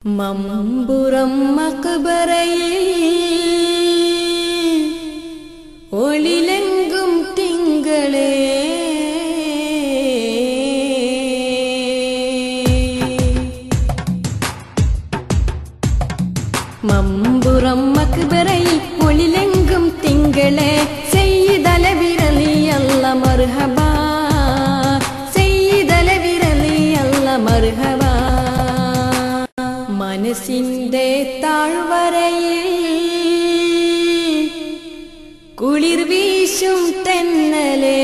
മമ്പുറം മക്ബറയിൽ ഒളിലെങ്കും തിങ്കളേ മമ്പുറം മക്ബറയിൽ ഒളിലെങ്കും തിങ്കളേ സയ്യിദല വിരലിയല്ല മർഹബ സയ്യിദല വിരലിയല്ല മർഹബ മനസ്സിന്റെ താഴ്വരയിൽ കുളിർ വീശും തെന്നലേ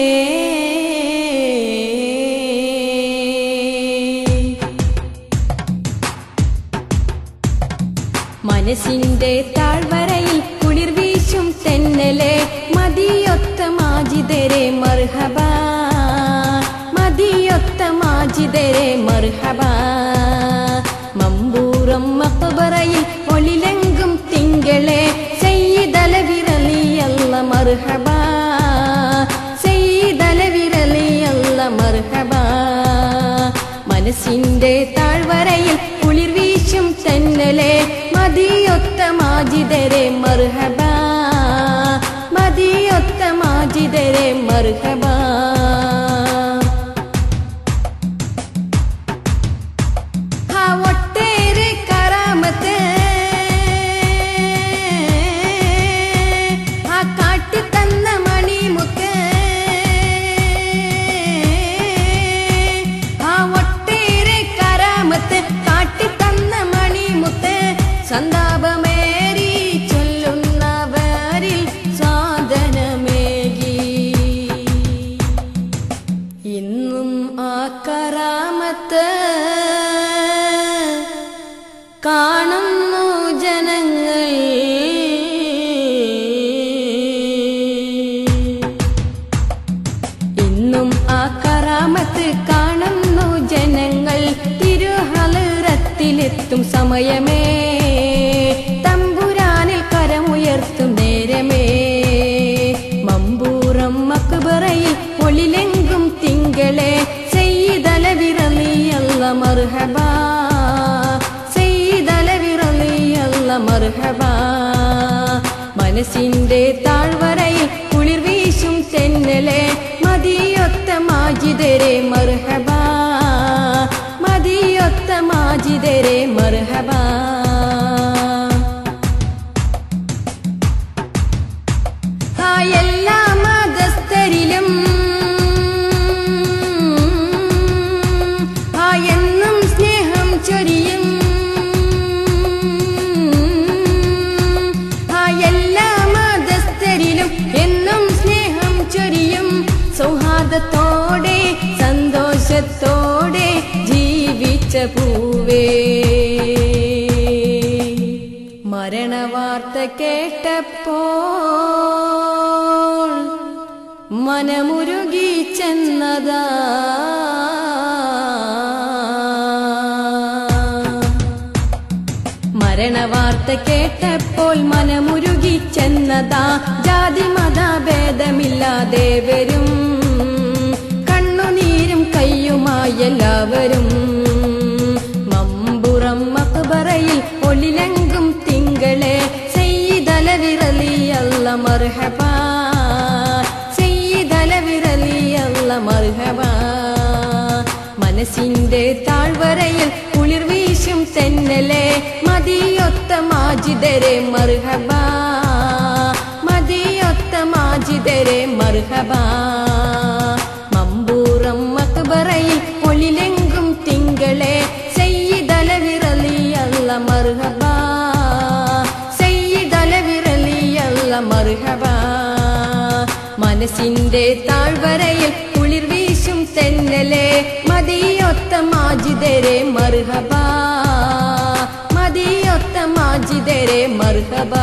മനസ്സിന്റെ താഴ്വരയിൽ കുളിർ വീശും തെന്നലേ മദിയൊത്ത മാജിദരെ മർഹബ മദിയൊത്ത മാജിദരെ മർഹബ മമ്പൂറം മക്ബറയിൽ ഒളിലെങ്കും തിങ്കളേ സയ്യിദല വിരലിയല്ല മർഹബ സയ്യിദല വിരലിയല്ല മർഹബ മനസ്സിന്റെ താഴ്വരയിൽ കുളിർ വീശും തെന്നലേ മദിയൊത്ത മാജിദരെ മർഹബ മദിയൊത്ത മാജിദരെ മർഹബ സന്താപമേറി ചൊല്ലുന്നവരിൽ സാധനമേകി ഇന്നും ആ കറാമത്ത് കാണുന്നു ജനങ്ങൾ ഇന്നും ആ കറാമത്ത് കാണുന്നു ജനങ്ങൾ തിരുഹളറത്തിലെത്തും സമയമേ തമ്പുരാനിൽ കരമുയർത്തും നേരമേ മമ്പൂറം മക്ബറയിൽ ഒളിലെങ്കും തിങ്കളേ സയ്യിദല വിരലിയല്ല മർഹബ സയ്യിദല വിരലിയല്ല മർഹബ മനസ്സിന്റെ താഴ്വരയിൽ കുളിർ വീശും തെന്നലേ മദിയൊത്ത മാജിദരെ മർഹബ മദിയൊത്ത മാജിദരെ മർഹബ എല്ലാ മതസ്ഥരിലും എന്നും സ്നേഹം ചൊരിയും എല്ലാ മതസ്ഥരിലും എന്നും സ്നേഹം ചൊരിയും സൗഹാർദ്ദത്തോടെ സന്തോഷത്തോടെ ജീവിച്ച പൂവേ മരണവാർത്ത കേട്ടപ്പോൾ മനമുരുകി ചെന്നതാ മരണവാർത്ത കേട്ടപ്പോൾ മനമുരുകി ചെന്നതാ ജാതി മതഭേദമില്ലാതെ വരും കണ്ണുനീരും കയ്യുമായി എല്ലാവരും മമ്പുറം മക്ബറയിൽ ഒളിലെങ്കും തിങ്കളേ സയ്യിദല വിരലിയല്ല മർഹബ സയ്യിദല വിരലിയല്ല മർഹബ മനസ്സിന്റെ താഴ്വരയിൽ കുളിർ വീശും തെന്നലേ മദിയൊത്ത മാജിദരെ മർഹബ മദിയൊത്ത മാജിദരെ മർഹബ മമ്പൂറം മക്ബറയിൽ ഒളിലെങ്കും തിങ്കളേ സയ്യിദല മർഹബ സയ്യിദലവിറലിയല്ല മർഹബ മനസ്സിന്റെ താഴ്വരയിൽ കുളിർ വീശും തെന്നലെ മദിയൊത്ത മാജിദരെ മർഹബ മദിയൊത്ത മാജിദരെ മർഹബ